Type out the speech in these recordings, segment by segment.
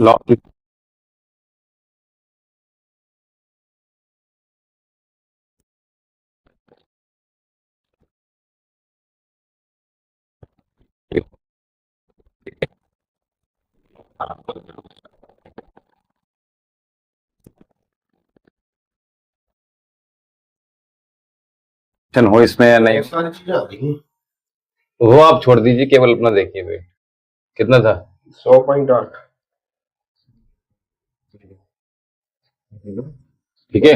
Law- हो इसमें या नहीं। बहुत सारी चीजें आ रही हैं। वो आप छोड़ दीजिए, केवल अपना देखिए वेट कितना था। 100.8। ठीक है,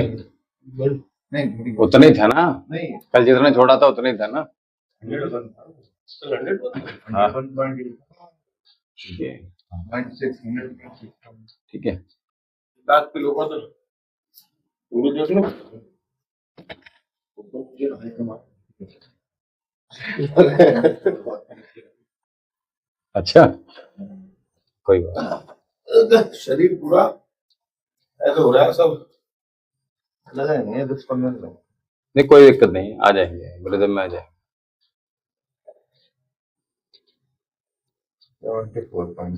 नहीं उतना ही था ना, नहीं, कल जितना छोड़ा था उतना ही था ना। 100 हाँ 100.8 ठीक है, 96 ठीक है। 7 किलो का तो पूरे देख लो। अच्छा कोई बात शरीर पूरा ऐसा हो रहा है सब। लगाएंगे 10-15 मिनट। नहीं, कोई दिक्कत नहीं, आ जाएंगे ब्रदर में आ जाएंगे। 74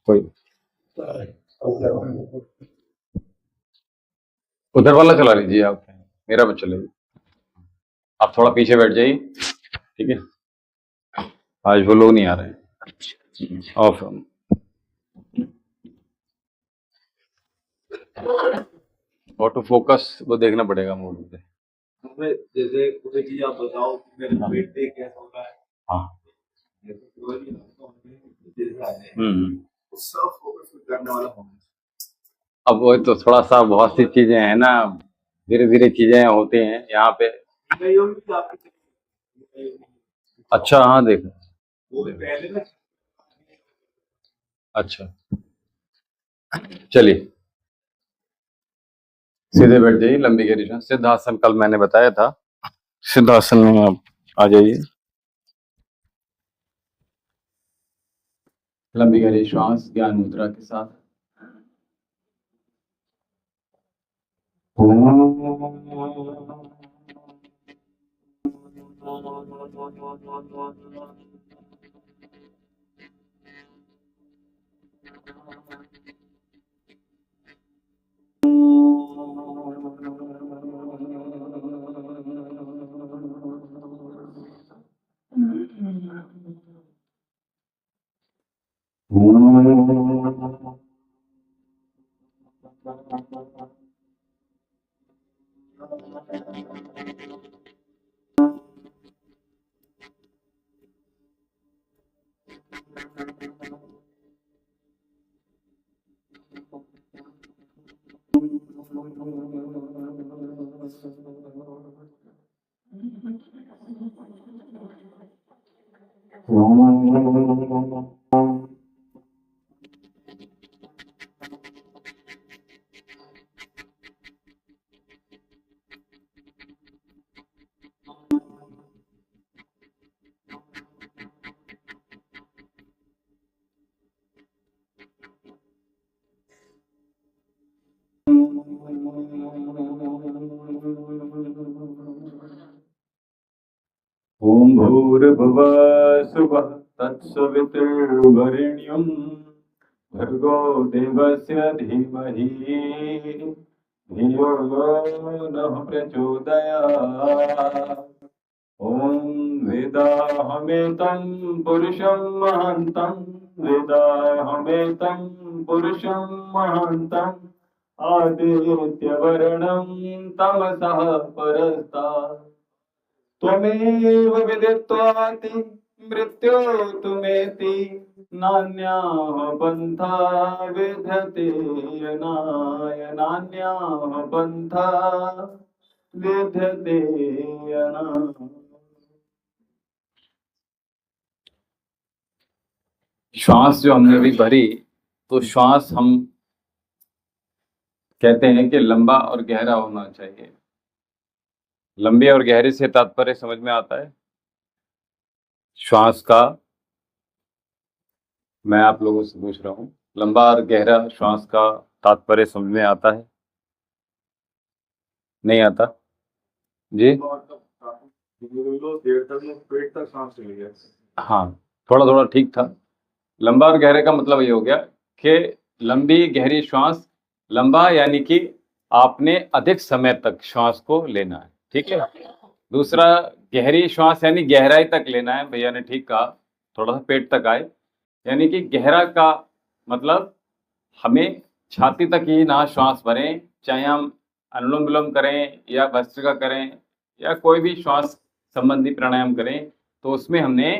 कोई उधर वाला चला लीजिए आप, मेरा मत चलाइए। आप थोड़ा पीछे बैठ जाइए, ठीक है। आज वो लोग नहीं आ रहे हैं ऑफ। ऑटो फोकस वो देखना पड़ेगा मोड पे। जैसे कोई चीज आप बताओ कि मेरा वेट देख कैसा हो रहा है। हाँ सब फोकस करने वाला होना। अब वो तो थोड़ा सा बहुत सी चीजें हैं ना, धीरे धीरे चीजें होती हैं यहाँ पे। अच्छा हाँ देखो, वो भी पहले ना। अच्छा चलिए सीधे बैठ जाइए, लंबी गहरी सांस। सिद्धासन कल मैंने बताया था, सिद्धासन में आप आ जाइए। लंबी गहरी श्वास ज्ञान मुद्रा के साथ। ओम भूर्भुवः स्वः तत्सवितुर्वरेण्यं भर्गो देवस्य धीमहि धियो यो नः प्रचोदयात्। ओम वेदाहमेतं पुरुषं महान्तं, वेदाहमेतं पुरुषं महान्तं, आदित्यवर्णं तमसः परस्तात्। त्वमेव विदित्वाति मृत्योर्तुमेति, नान्याः पन्था विद्यते यनाय, नान्याः पन्था विद्यते यनाय। श्वास जो हमने अभी भरी, तो श्वास हम कहते हैं कि लंबा और गहरा होना चाहिए। लंबे और गहरे से तात्पर्य समझ में आता है श्वास का? मैं आप लोगों से पूछ रहा हूँ, लंबा और गहरा श्वास का तात्पर्य समझ में आता है? नहीं आता जी? देर तक पेट तक सांस ले। हाँ, थोड़ा थोड़ा ठीक था। लंबा और गहरे का मतलब ये हो गया कि लंबी गहरी श्वास, लंबा यानी कि आपने अधिक समय तक श्वास को लेना है, ठीक है। दूसरा गहरी श्वास यानी गहराई तक लेना है, भैया ने ठीक कहा, थोड़ा सा पेट तक आए, यानी कि गहरा का मतलब हमें छाती तक ही ना श्वास भरें, चाहे हम अनुलोम विलोम करें या भस्त्रिका करें या कोई भी श्वास संबंधी प्राणायाम करें, तो उसमें हमने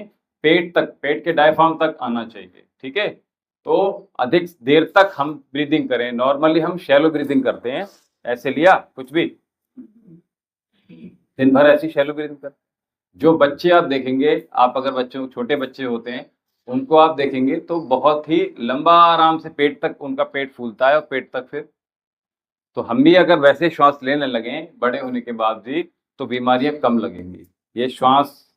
पेट तक, पेट के डायफ्राम तक आना चाहिए, ठीक है। तो अधिक देर तक हम ब्रीदिंग करें। नॉर्मली हम शैलो ब्रीदिंग करते हैं, ऐसे लिया कुछ भी, दिन भर ऐसी शैलो ब्रीदिंग कर। जो बच्चे आप देखेंगे, आप अगर बच्चों, छोटे बच्चे होते हैं, उनको आप देखेंगे तो बहुत ही लंबा आराम से पेट तक उनका पेट फूलता है और पेट तक फिर। तो हम भी अगर वैसे श्वास लेने लगें बड़े होने के बाद भी, तो बीमारियां कम लगेंगी। ये श्वास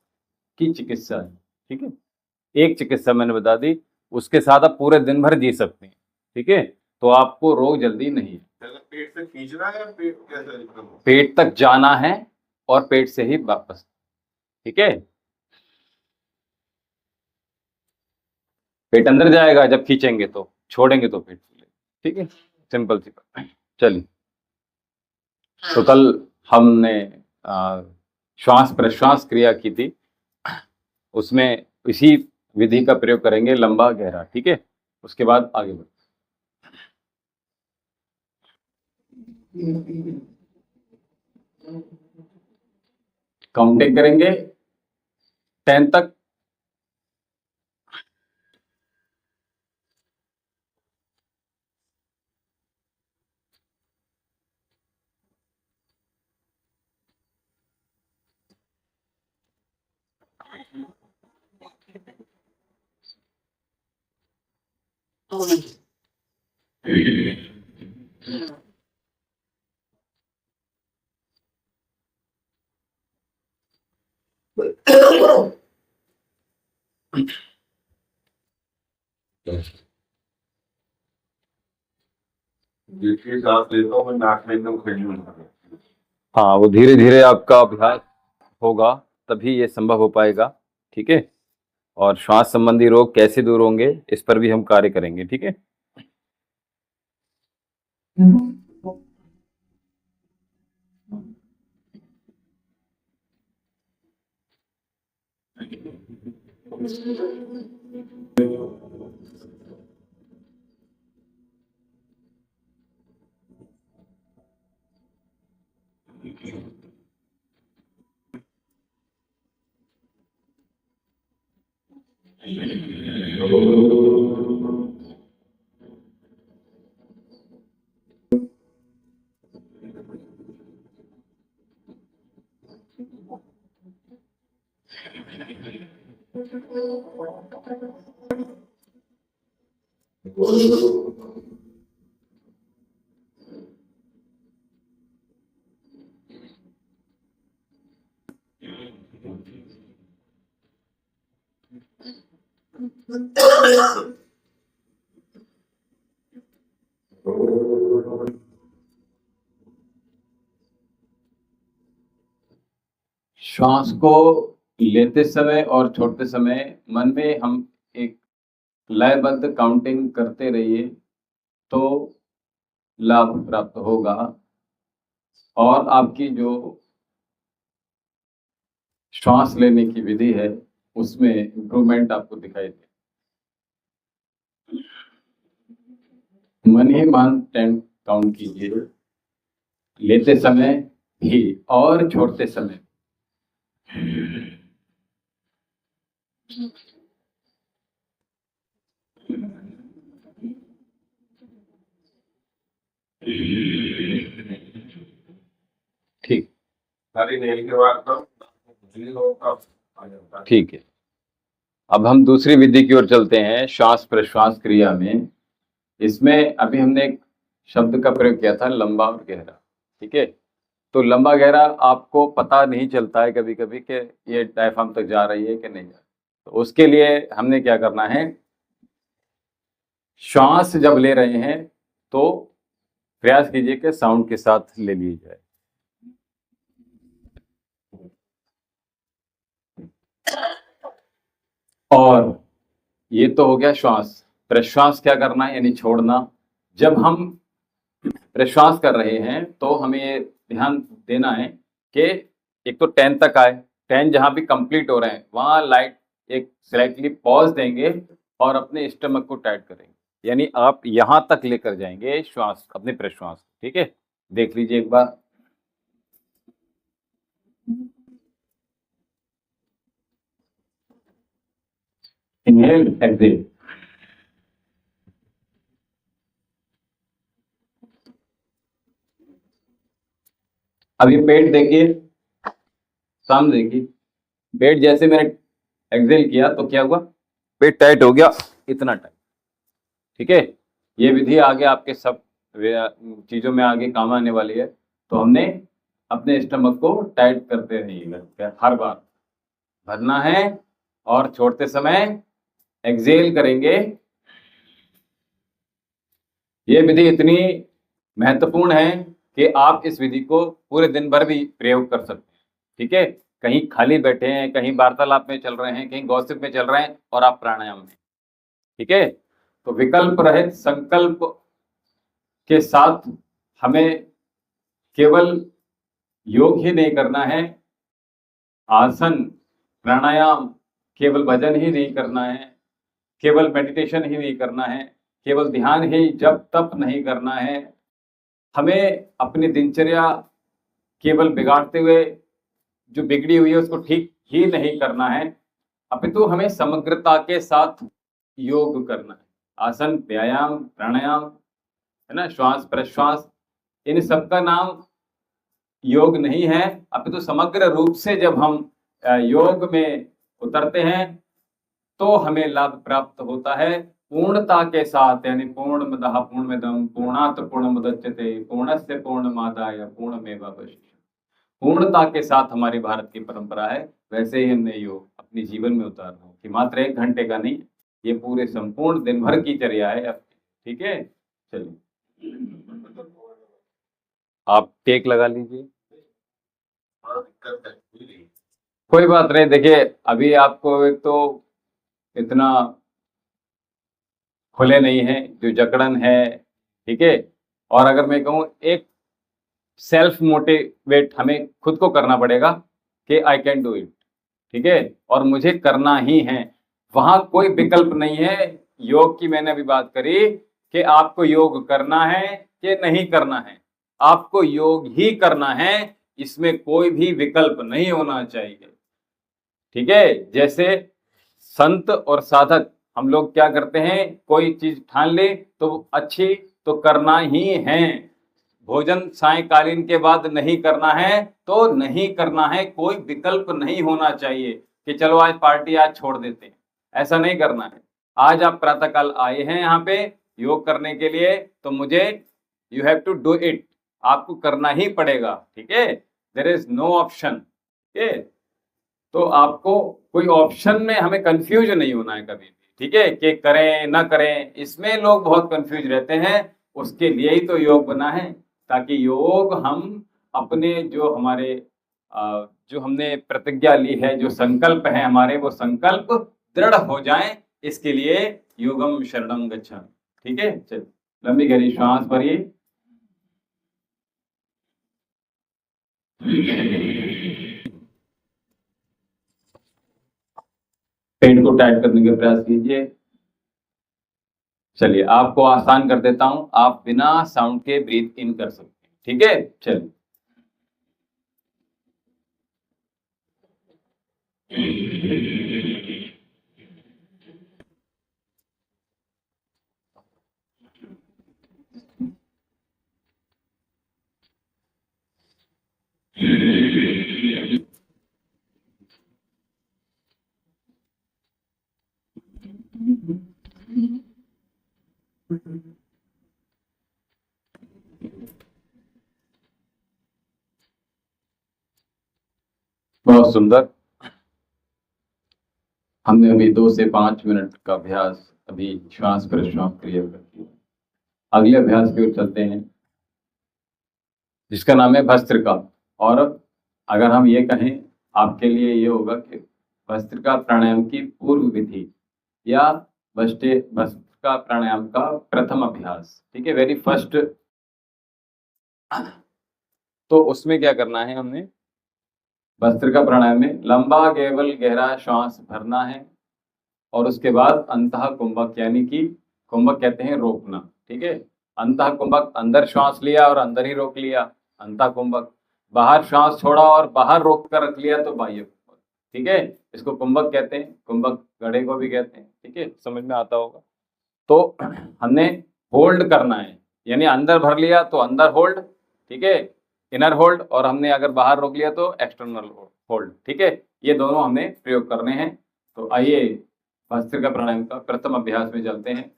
की चिकित्सा है, ठीक है। एक चिकित्सा मैंने बता दी, उसके साथ आप पूरे दिन भर जी सकते हैं, ठीक है। तो आपको रोग जल्दी नहीं है। पेट से खींचना है या पेट कैसे? पेट तक जाना है और पेट से ही वापस, ठीक है। पेट अंदर जाएगा जब खींचेंगे, तो छोड़ेंगे तो पेट फूलेगा, ठीक है। सिंपल सी बात। चलिए, तो कल हमने श्वास प्रश्वास क्रिया की थी, उसमें इसी विधि का प्रयोग करेंगे, लंबा गहरा, ठीक है। उसके बाद आगे बढ़ काउंटिंग करेंगे 10 तक। जिसके सांस लेता हूँ मैं नाक में एकदम खड़ी होता है। हाँ, वो धीरे धीरे आपका अभ्यास होगा तभी ये संभव हो पाएगा, ठीक है। और श्वास संबंधी रोग कैसे दूर होंगे, इस पर भी हम कार्य करेंगे, ठीक है। श्वास को लेते समय और छोड़ते समय मन में हम एक लयबद्ध काउंटिंग करते रहिए, तो लाभ प्राप्त होगा और आपकी जो श्वास लेने की विधि है उसमें इम्प्रूवमेंट आपको दिखाई दे। मन ही मन 10 काउंट कीजिए, लेते समय भी और छोड़ते समय। ठीक, सारी नेल के बाद तो आ जाता है। ठीक है। अब हम दूसरी विधि की ओर चलते हैं, श्वास प्रश्वास क्रिया में। इसमें अभी हमने एक शब्द का प्रयोग किया था, लंबा और गहरा, ठीक है। तो लंबा गहरा आपको पता नहीं चलता है कभी कभी कि ये डायफ्राम तक जा रही है कि नहीं जा रही। तो उसके लिए हमने क्या करना है, श्वास जब ले रहे हैं तो प्रयास कीजिए कि साउंड के साथ ले ली जाए। और ये तो हो गया श्वास। प्रश्वास क्या करना है, यानी छोड़ना। जब हम प्रश्वास कर रहे हैं तो हमें ये ध्यान देना है कि एक तो 10 तक आए, 10 जहां भी कंप्लीट हो रहे हैं वहां लाइट एक स्लाइटली पॉज देंगे और अपने स्टमक को टाइट करेंगे, यानी आप यहां तक लेकर जाएंगे श्वास, अपने प्रश्वास। ठीक है, देख लीजिए एक बार। Inhale exhale. अब ये पेट देखिए, सामने देखिए। पेट जैसे मैंने एक्सेल किया तो क्या हुआ, पेट टाइट हो गया, इतना टाइट। ठीक है, ये विधि आगे आपके सब चीजों में आगे काम आने वाली है। तो हमने अपने स्टमक को टाइट करते रहिएगा, हर बार भरना है और छोड़ते समय एक्सेल करेंगे। ये विधि इतनी महत्वपूर्ण है कि आप इस विधि को पूरे दिन भर भी प्रयोग कर सकते हैं। ठीक है, कहीं खाली बैठे हैं, कहीं वार्तालाप में चल रहे हैं, कहीं गॉसिप में चल रहे हैं और आप प्राणायाम में। ठीक है, तो विकल्प रहित संकल्प के साथ हमें केवल योग ही नहीं करना है, आसन प्राणायाम, केवल भजन ही नहीं करना है, केवल मेडिटेशन ही नहीं करना है, केवल ध्यान ही जप तप नहीं करना है। हमें अपनी दिनचर्या केवल बिगाड़ते हुए जो बिगड़ी हुई है उसको ठीक ही नहीं करना है, अपितु हमें समग्रता के साथ योग करना है। आसन, व्यायाम, प्राणायाम, है ना, श्वास प्रश्वास, इन सब का नाम योग नहीं है, अपितु समग्र रूप से जब हम योग में उतरते हैं तो हमें लाभ प्राप्त होता है पूर्णता के साथ, यानी पूर्णमदः पूर्णमिदं पूर्णात् पूर्णमुदच्यते पूर्णस्य पूर्णमादाय पूर्णमेवावशिष्यते। पूर्णता के साथ हमारी भारत की परंपरा है, वैसे ही हमने योग अपने जीवन में उतारना है कि मात्र 1 घंटे का नहीं, ये पूरे संपूर्ण दिन भर की चर्या है आपकी। ठीक है, चलिए आप टेक लगा लीजिए। कोई बात नहीं, देखिए अभी आपको एक तो इतना खुले नहीं है, जो जकड़न है। ठीक है, और अगर मैं कहूँ एक सेल्फ मोटिवेट हमें खुद को करना पड़ेगा कि आई कैन डू इट। ठीक है, और मुझे करना ही है, वहां कोई विकल्प नहीं है। योग की मैंने अभी बात करी कि आपको योग करना है कि नहीं करना है, आपको योग ही करना है, इसमें कोई भी विकल्प नहीं होना चाहिए। ठीक है, जैसे संत और साधक हम लोग क्या करते हैं, कोई चीज ठान ले तो अच्छी तो करना ही है, भोजन सायंकालीन के बाद नहीं करना है तो नहीं करना है, कोई विकल्प नहीं होना चाहिए कि चलो आज पार्टी आज छोड़ देते हैं, ऐसा नहीं करना है। आज आप प्रातःकाल आए हैं यहाँ पे योग करने के लिए तो मुझे you have to do it, आपको करना ही पड़ेगा। ठीक है, देयर इज नो ऑप्शन। ठीक है, तो आपको कोई ऑप्शन में हमें कंफ्यूज नहीं होना है कभी भी। ठीक है, कि करें ना करें, इसमें लोग बहुत कंफ्यूज रहते हैं। उसके लिए ही तो योग बना है, ताकि योग हम अपने जो हमारे जो हमने प्रतिज्ञा ली है, जो संकल्प है हमारे, वो संकल्प दृढ़ हो जाए, इसके लिए योगम शरणम गच्छामि। ठीक है, चल लंबी गहरी श्वास भरिए। पेट को टाइट करने का प्रयास कीजिए। चलिए आपको आसान कर देता हूं, आप बिना साउंड के ब्रीथ इन कर सकते हैं। ठीक है, चलिए बहुत सुंदर। हमने अभी 2 से 5 मिनट का अभ्यास अभी श्वास प्रश्वास क्रिया कर किया। अगले अभ्यास की ओर चलते हैं, जिसका नाम है भस्त्रिका। और अगर हम ये कहें, आपके लिए ये होगा कि भस्त्रिका प्राणायाम की पूर्व विधि या भस्त्रिका प्राणायाम का प्रथम अभ्यास, ठीक है, वेरी फर्स्ट। तो उसमें क्या करना है, हमने भस्त्रिका प्राणायाम में लंबा केवल गहरा श्वास भरना है और उसके बाद अंतः कुंभक, यानी कि कुंभक कहते हैं रोकना, ठीक है। अंतः कुंभक, अंदर श्वास लिया और अंदर ही रोक लिया, अंतः कुंभक। बाहर श्वास छोड़ा और बाहर रोक कर रख लिया तो बाह्य कुंभक, ठीक है। इसको कुंभक कहते हैं, कुंभक गड़े को भी कहते हैं, ठीक है, समझ में आता होगा। तो हमने होल्ड करना है, यानी अंदर भर लिया तो अंदर होल्ड, ठीक है, इनर होल्ड, और हमने अगर बाहर रोक लिया तो एक्सटर्नल होल्ड, ठीक है। ये दोनों हमें प्रयोग करने हैं। तो आइए भस्त्रिका प्राणायाम का प्रथम अभ्यास में चलते हैं।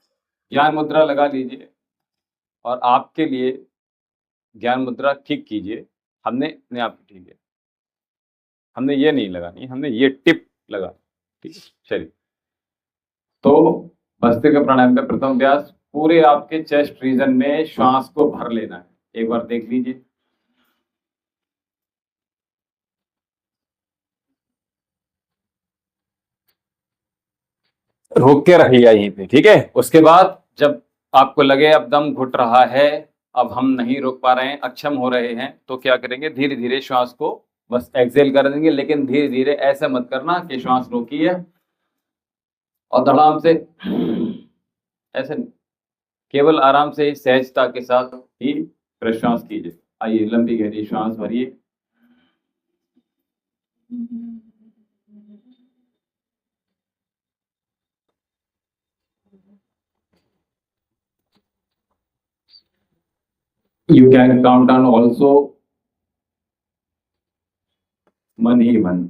ज्ञान मुद्रा लगा लीजिए और आपके लिए ज्ञान मुद्रा ठीक कीजिए। हमने अपने आप ठीक है, हमने ये नहीं लगानी, हमने ये टिप लगा, ठीक है। चलिए, तो भस्त्रिका प्राणायाम का प्रथम अभ्यास, पूरे आपके चेस्ट रीजन में श्वास को भर लेना है। एक बार देख लीजिए, रोक के रखिएगा यहीं पे, ठीक है। उसके बाद जब आपको लगे अब दम घुट रहा है, अब हम नहीं रोक पा रहे हैं, अक्षम हो रहे हैं, तो क्या करेंगे, धीरे धीरे श्वास को बस एक्सेल कर देंगे, लेकिन धीरे धीरे, ऐसा मत करना कि श्वास रोकी है और धड़ाम से, ऐसे नहीं, केवल आराम से ही सहजता के साथ ही प्रश्वास कीजिए। आइए, लंबी गहरी श्वास भरिए। You can count down also, मन ही मन।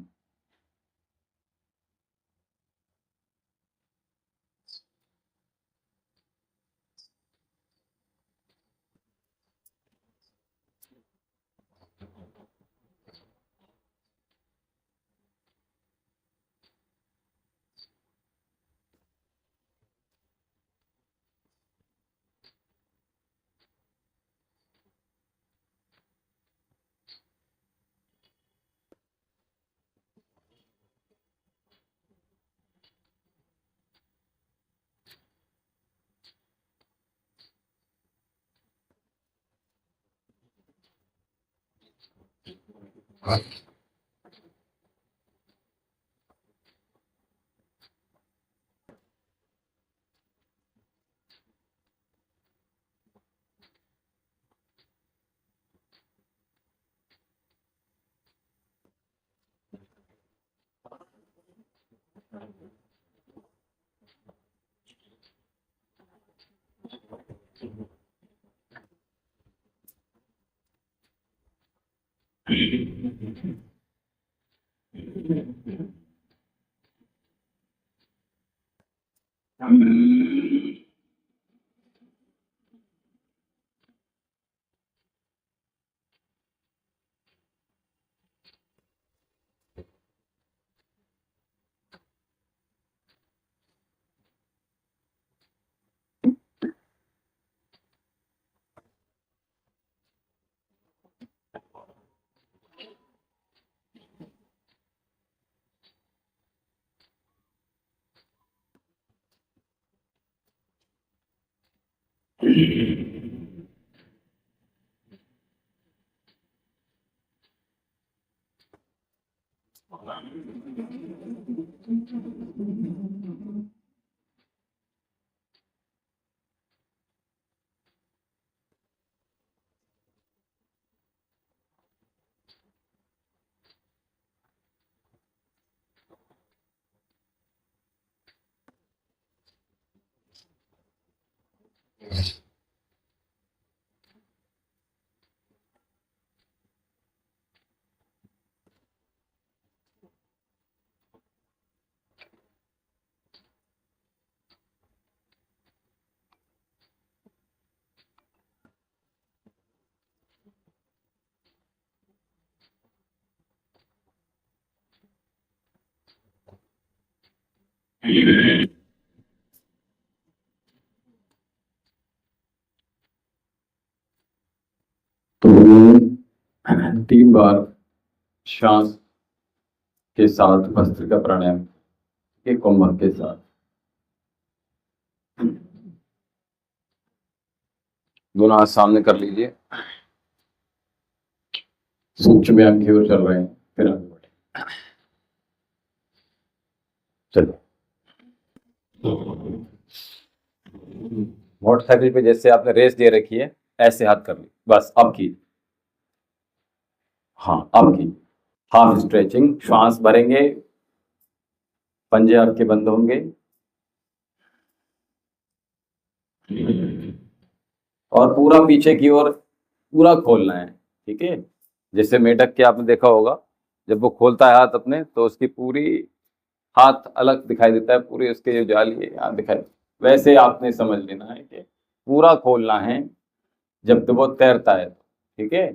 तो 3 बार श्वास के साथ भस्त्रिका प्राणायाम के कुंभक के साथ दोनों हाथ सामने कर लीजिए, सूक्ष्म व्यायाम की ओर चल रहे हैं, फिर आगे बढ़े। चलो, मोटरसाइकिल पे जैसे आपने रेस दे रखी है ऐसे हाथ कर ली, बस अब की, हाँ अब की, हाफ स्ट्रेचिंग, श्वास भरेंगे, पंजे आपके बंद होंगे और पूरा पीछे की ओर पूरा खोलना है, ठीक है। जैसे मेढक के आपने देखा होगा, जब वो खोलता है हाथ अपने तो उसकी पूरी हाथ अलग दिखाई देता है, पूरी उसके जो जाली है यहाँ दिखाई, वैसे आपने समझ लेना है कि पूरा खोलना है जब तो वो तैरता है, ठीक है।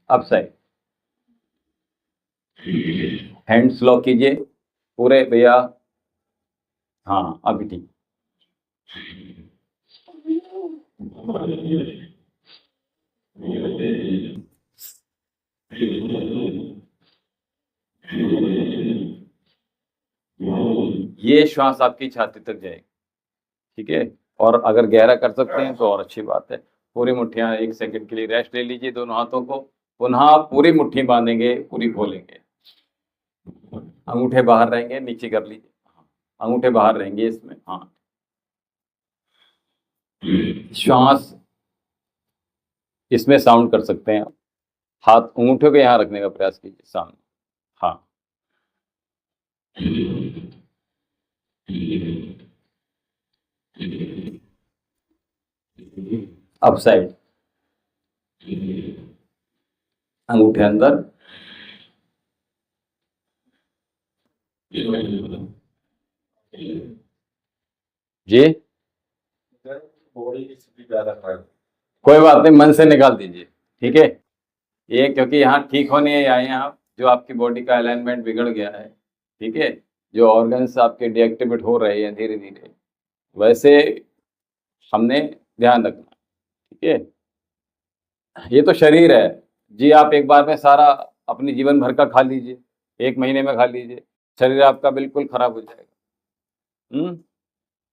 अब साइड, हैंड स्लो कीजिए पूरे भैया, हाँ अभी ठीक। ये श्वास आपकी छाती तक जाएगी, ठीक है। और अगर गहरा कर सकते हैं तो और अच्छी बात है। पूरी मुट्ठियां 1 सेकंड के लिए रेस्ट ले लीजिए, दोनों हाथों को पुनः पूरी मुट्ठी बांधेंगे, पूरी खोलेंगे, अंगूठे बाहर रहेंगे, नीचे कर लीजिए, अंगूठे बाहर रहेंगे इसमें, हाँ। श्वास इसमें साउंड कर सकते हैं आप, हाथ अंगूठे को यहाँ रखने का प्रयास कीजिए सामने, हाँ। अप साइड, अंगूठे अंदर, जी बॉडी ज्यादा खराब। कोई बात नहीं, मन से निकाल दीजिए, ठीक है। ये क्योंकि यहाँ ठीक होने आए हैं आप, जो आपकी बॉडी का अलाइनमेंट बिगड़ गया है, ठीक है, जो ऑर्गन्स आपके डीएक्टिवेट हो रहे हैं धीरे धीरे, वैसे हमने ध्यान रखना, ठीक है। ये तो शरीर है जी, आप एक बार में सारा अपने जीवन भर का खा लीजिए, 1 महीने में खा लीजिए, शरीर आपका बिल्कुल खराब हो जाएगा।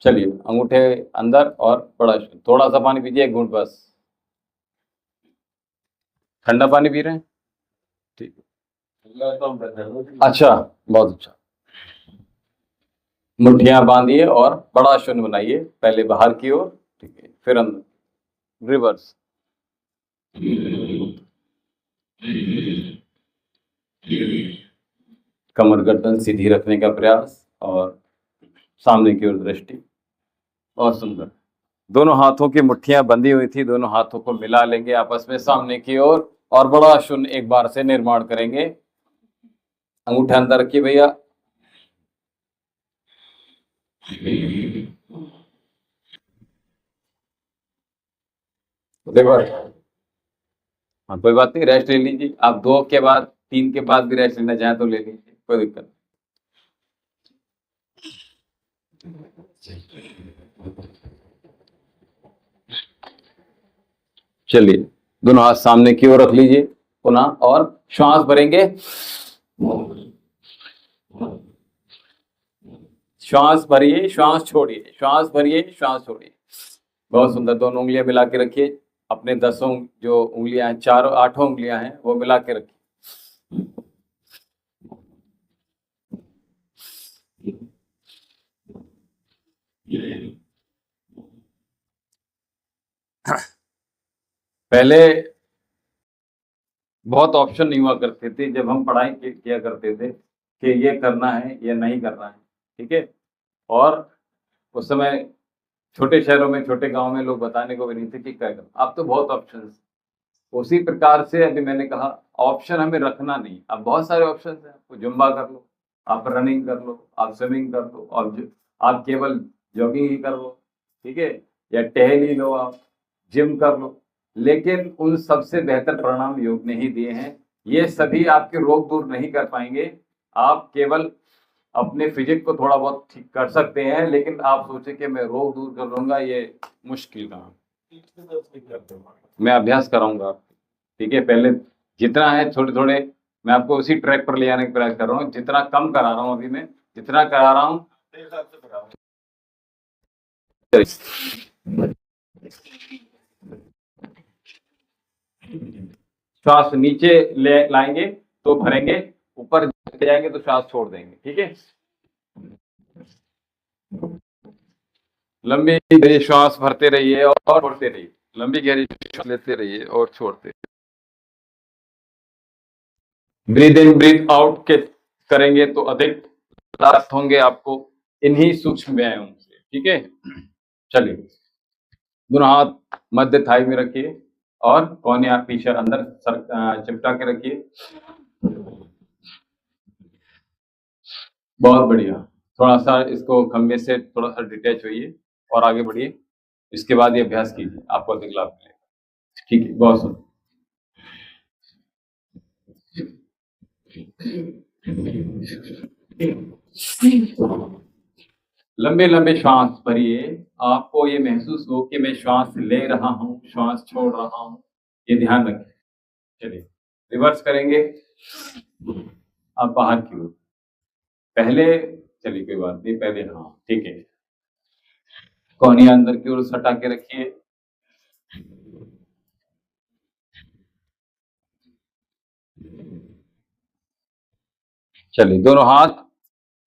चलिए, अंगूठे अंदर और बड़ा, थोड़ा सा पानी पीजिए, 1 घूंट बस, ठंडा पानी पी रहे हैं, ठीक है। अच्छा, बहुत अच्छा। मुट्ठियां बांधिए और बड़ा शून्य बनाइए, पहले बाहर की ओर, ठीक है, फिर अंदर, रिवर्स। कमर गर्दन सीधी रखने का प्रयास और सामने की ओर दृष्टि, और सुंदर। दोनों हाथों की मुट्ठियां बंधी हुई थी, दोनों हाथों को मिला लेंगे आपस में सामने की ओर और बड़ा शून्य एक बार से निर्माण करेंगे। अंगूठा अंदर रखिए भैया, रिवर्स। हाँ कोई बात नहीं, रेस्ट ले लीजिए आप, 2 के बाद 3 के बाद भी रेस्ट लेना चाहें तो ले लीजिए, कोई दिक्कत नहीं। चलिए, दोनों हाथ सामने की ओर रख लीजिए पुनः, और श्वास भरेंगे, श्वास भरिए, श्वास छोड़िए, श्वास भरिए, श्वास छोड़िए। बहुत सुंदर, दोनों उंगलियां मिला के रखिए, अपने 10 जो उंगलियां हैं, 4 8 उंगलियां हैं वो मिला के रखिए। पहले बहुत ऑप्शन नहीं हुआ करते थे जब हम पढ़ाई किया करते थे कि ये करना है या नहीं करना है, ठीक है। और उस समय छोटे शहरों में, छोटे गांव में लोग बताने को भी नहीं थे कि क्या करना। अब तो बहुत ऑप्शन, उसी प्रकार से अभी मैंने कहा ऑप्शन हमें रखना नहीं, अब बहुत सारे ऑप्शन हैं, आपको जुम्बा कर लो, आप रनिंग कर लो, आप स्विमिंग कर लो, आप केवल जॉगिंग ही कर लो, ठीक है, या टहल ही लो, आप जिम कर लो, लेकिन उन सबसे बेहतर परिणाम योग ने ही दिए हैं। ये सभी आपके रोग दूर नहीं कर पाएंगे, आप केवल अपने फिजिक को थोड़ा बहुत ठीक कर सकते हैं, लेकिन आप सोचे कि मैं रोग दूर कर लूंगा, ये मुश्किल काम, मैं अभ्यास कराऊंगा, ठीक है। पहले जितना है थोड़े थोड़े मैं आपको उसी ट्रैक पर ले जाने का प्रयास कर रहा हूँ। जितना कम करा रहा हूँ अभी मैं, जितना करा रहा हूँ श्वास नीचे ले लाएंगे तो भरेंगे, ऊपर ले जाएंगे तो श्वास छोड़ देंगे। ठीक है, लंबी गहरी श्वास भरते रहिए और छोड़ते रहिए, लंबी गहरी श्वास लेते रहिए और छोड़ते रहिए। ब्रीथ इन ब्रीथ आउट के करेंगे तो अधिक लाभ होंगे आपको इन्हीं सूक्ष्म व्यायाम से। ठीक है, चलिए दोनों हाथ मध्य थाई में रखिए और कोहनी पीछे अंदर चिपटा के रखिए। बहुत बढ़िया, थोड़ा सा इसको खम्भे से थोड़ा सा डिटैच होइए और आगे बढ़िए। इसके बाद ये अभ्यास कीजिए, आपको अधिक लाभ मिलेगा। ठीक है, बहुत सुन। लंबे लंबे श्वास भरिए, आपको ये महसूस हो कि मैं श्वास ले रहा हूं, श्वास छोड़ रहा हूं, ये ध्यान रखें। चलिए रिवर्स करेंगे, अब बाहर की ओर। पहले चलिए कोई बात नहीं, पहले हाँ ठीक है, कोहनियां अंदर की ओर सटा के रखिए। चलिए दोनों हाथ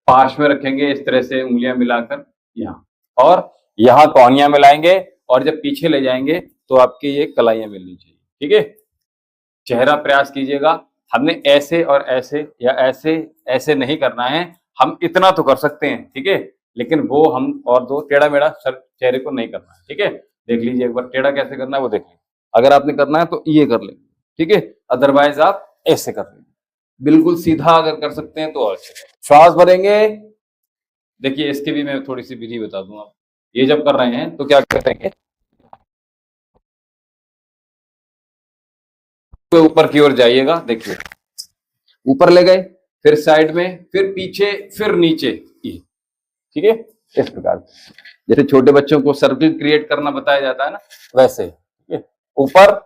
पास में रखेंगे इस तरह से, उंगलियां मिलाकर यहाँ, और यहाँ कोहनियां मिलाएंगे और जब पीछे ले जाएंगे तो आपकी ये कलाइयां मिलनी चाहिए। ठीक है, चेहरा प्रयास कीजिएगा। हमने ऐसे और ऐसे या ऐसे ऐसे नहीं करना है, हम इतना तो कर सकते हैं। ठीक है, लेकिन वो हम और दो टेढ़ा मेढ़ा चेहरे को नहीं करना है। ठीक है, देख लीजिए एक बार टेढ़ा कैसे करना है वो देख लीजिए। अगर आपने करना है तो ये कर लेंगे, ठीक है, अदरवाइज आप ऐसे कर लेंगे। बिल्कुल सीधा अगर कर सकते हैं तो और अच्छा। श्वास भरेंगे, देखिए इसकी भी मैं थोड़ी सी विधि बता दूं। आप ये जब कर रहे हैं तो क्या करेंगे, तो ऊपर की ओर जाइएगा, देखिए ऊपर ले गए, फिर साइड में, फिर पीछे, फिर नीचे, ये ठीक है। इस प्रकार जैसे छोटे बच्चों को सर्कल क्रिएट करना बताया जाता है ना, वैसे ठीक है, ऊपर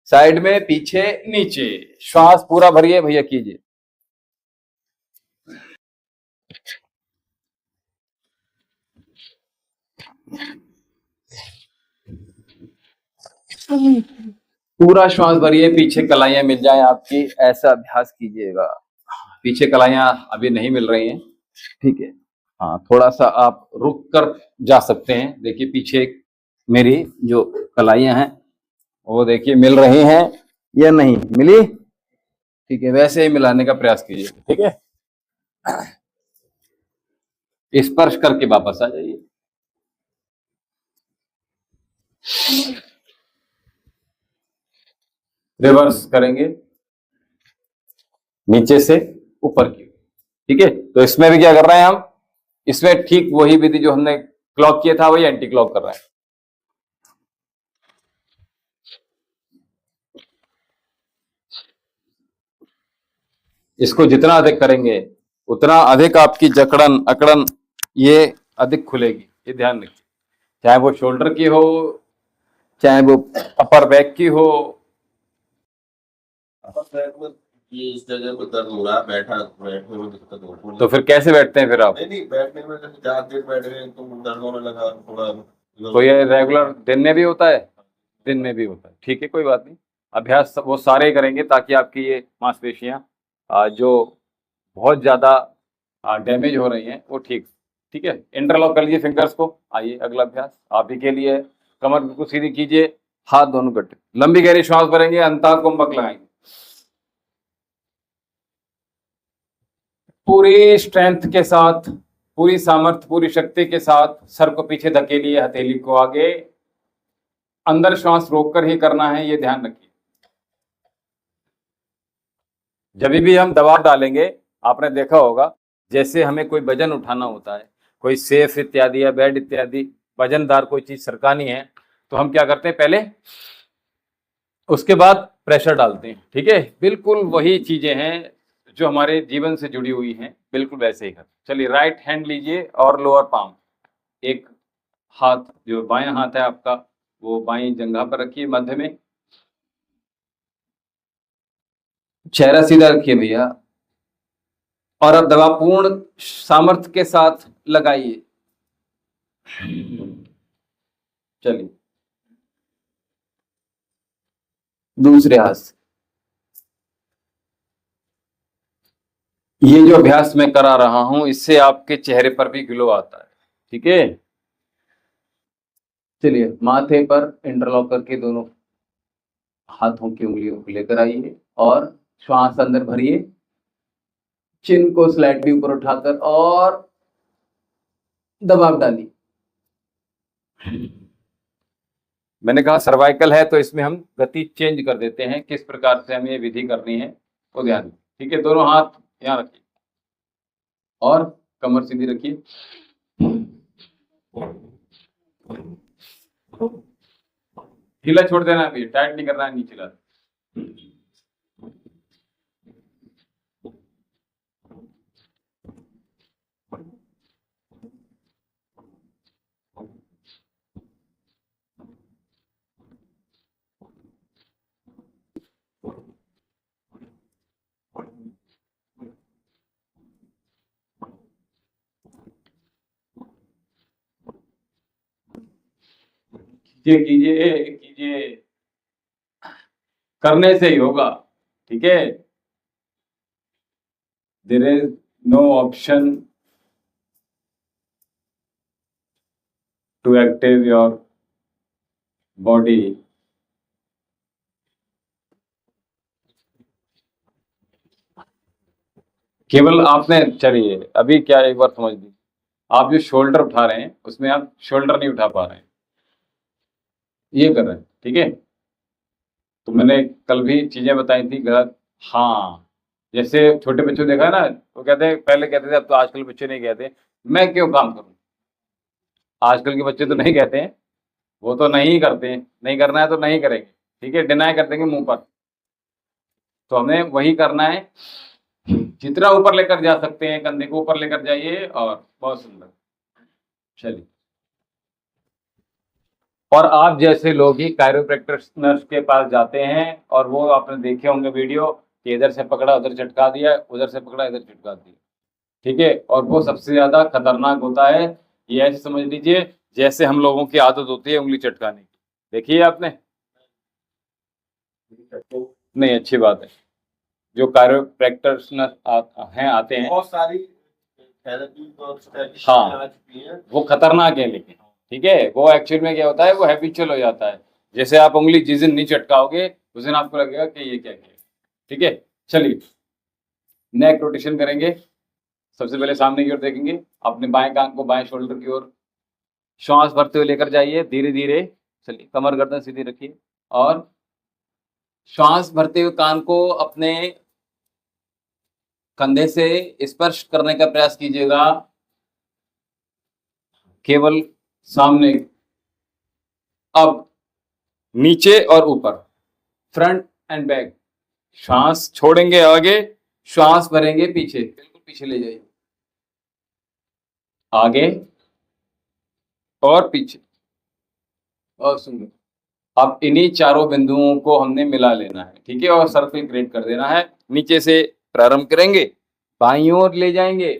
साइड में, पीछे नीचे। श्वास पूरा भरिए भैया, कीजिए। पूरा श्वास भरिए, पीछे कलाइयां मिल जाए आपकी, ऐसा अभ्यास कीजिएगा। पीछे कलाइयां अभी नहीं मिल रही हैं, ठीक है, हाँ थोड़ा सा आप रुक कर जा सकते हैं। देखिए पीछे मेरी जो कलाइयां हैं वो देखिए मिल रही हैं या नहीं मिली, ठीक है, वैसे ही मिलाने का प्रयास कीजिए। ठीक है, स्पर्श करके वापस आ जाइए। रिवर्स करेंगे, नीचे से ऊपर की, ठीक है। तो इसमें भी क्या कर रहे हैं हम, इसमें ठीक वही विधि जो हमने क्लॉक किया था वही एंटी क्लॉक कर रहे हैं। इसको जितना अधिक करेंगे उतना अधिक आपकी जकड़न अकड़न ये अधिक खुलेगी, ये ध्यान रखिए। चाहे वो शोल्डर की हो, चाहे वो अपर बैक की हो। इस जगह पे दर्द हो रहा है, बैठने में दिक्कत हो रही है। तो फिर कैसे बैठते हैं फिर आप? नहीं बैठने में जैसे ज्यादा देर बैठ गए तो दर्द होने लगा थोड़ा। तो ये रेगुलर दिन में भी होता है? दिन में भी होता है, ठीक है, कोई बात नहीं। अभ्यास वो सारे करेंगे ताकि आपकी ये मांसपेशियां जो बहुत ज्यादा डैमेज हो रही हैं वो ठीक, ठीक है। इंटरलॉक कर लीजिए फिंगर्स को। आइए अगला अभ्यास आप ही के लिए, कमर बिल्कुल सीधी कीजिए, हाथ दोनों कटे, लंबी गहरी श्वास भरेंगे, अंतः कुंभक लगाएंगे, पूरी स्ट्रेंथ के साथ, पूरी सामर्थ्य, पूरी शक्ति के साथ सर को पीछे धकेलिए, हथेली को आगे, अंदर श्वास रोककर ही करना है, ये ध्यान रखिए। जब भी हम दबाव डालेंगे, आपने देखा होगा जैसे हमें कोई वजन उठाना होता है, कोई सेफ इत्यादि या बेड इत्यादि वजनदार कोई चीज सरकानी है, तो हम क्या करते हैं, पहले उसके बाद प्रेशर डालते हैं, ठीक है। बिल्कुल वही चीजें हैं जो हमारे जीवन से जुड़ी हुई हैं, बिल्कुल वैसे ही कर। चलिए राइट हैंड लीजिए और लोअर पाम, एक हाथ जो बायां हाथ है आपका वो बाईं जंघा पर रखिए, मध्य में चेहरा सीधा रखिए भैया, और अब दवा पूर्ण सामर्थ्य के साथ लगाइए। चलिए, दूसरे हाथ से। ये जो अभ्यास मैं करा रहा हूं, इससे आपके चेहरे पर भी ग्लो आता है। ठीक है, चलिए माथे पर इंटरलॉक करके दोनों हाथों की उंगलियों को लेकर आइए और श्वास अंदर भरिए, चिन को स्लाइटली ऊपर उठाकर और दबाव डालिए। मैंने कहा सर्वाइकल है तो इसमें हम गति चेंज कर देते हैं, किस प्रकार से हमें ये विधि करनी है वो ध्यान दें। ठीक है, दोनों हाथ यहाँ रखिए और कमर सीधी रखिए। ढीला छोड़ देना है, टाइट नहीं करना है, नीचे ला। कीजिए कीजिए कीजिए, करने से ही होगा। ठीक है, there is no option to active your body. केवल आपने, चलिए अभी क्या एक बार समझ ली, आप जो शोल्डर उठा रहे हैं उसमें आप शोल्डर नहीं उठा पा रहे हैं, ये कर रहे हैं। ठीक है, तो मैंने कल भी चीजें बताई थी गलत। हाँ, जैसे छोटे बच्चों देखा ना, वो कहते हैं, पहले कहते थे, अब तो आजकल बच्चे नहीं कहते मैं क्यों काम करूं। आजकल के बच्चे तो नहीं कहते हैं, वो तो नहीं करते हैं, नहीं करना है तो नहीं करेंगे। ठीक है, डिनाई कर देंगे मुंह पर। तो हमें वही करना है, जितना ऊपर लेकर जा सकते हैं कंधे को ऊपर लेकर जाइए, और बहुत सुंदर। चलिए, और आप जैसे लोग ही कायरोप्रैक्टिशनर्स के पास जाते हैं और वो आपने देखे होंगे वीडियो कि इधर से पकड़ा उधर झटका दिया, उधर से पकड़ा इधर झटका दिया। ठीक है, और वो सबसे ज्यादा खतरनाक होता है। ये ऐसे समझ लीजिए जैसे हम लोगों की आदत होती है उंगली चटकाने की। देखिए आपने, नहीं अच्छी बात है, जो कायरोप्रैक्टिशनर हैं आते हैं, बहुत सारी थेरेपी और हाँ, आ चुकी हैं। वो खतरनाक है लेकिन। ठीक है, वो एक्चुअल में क्या होता है, वो हैबिचुअल हो जाता है। जैसे आप उंगली जिस दिन नहीं चटकाओगे उस दिन आपको लगेगा कि ये क्या किया। ठीक है, चलिए नेक रोटेशन करेंगे। सबसे पहले सामने की ओर देखेंगे, अपने बाएं कान को बाएं शोल्डर की ओर श्वास भरते हुए लेकर जाइए धीरे धीरे। चलिए, कमर गर्दन सीधी रखिए और श्वास भरते हुए कान को अपने कंधे से स्पर्श करने का प्रयास कीजिएगा, केवल सामने। अब नीचे और ऊपर, फ्रंट एंड बैक। श्वास छोड़ेंगे आगे, श्वास भरेंगे पीछे, बिल्कुल पीछे ले जाइए, आगे और पीछे। और सुनिए, अब इन्हीं चारों बिंदुओं को हमने मिला लेना है। ठीक है, और सर्कल क्रिएट कर देना है। नीचे से प्रारंभ करेंगे, बाईं ओर ले जाएंगे,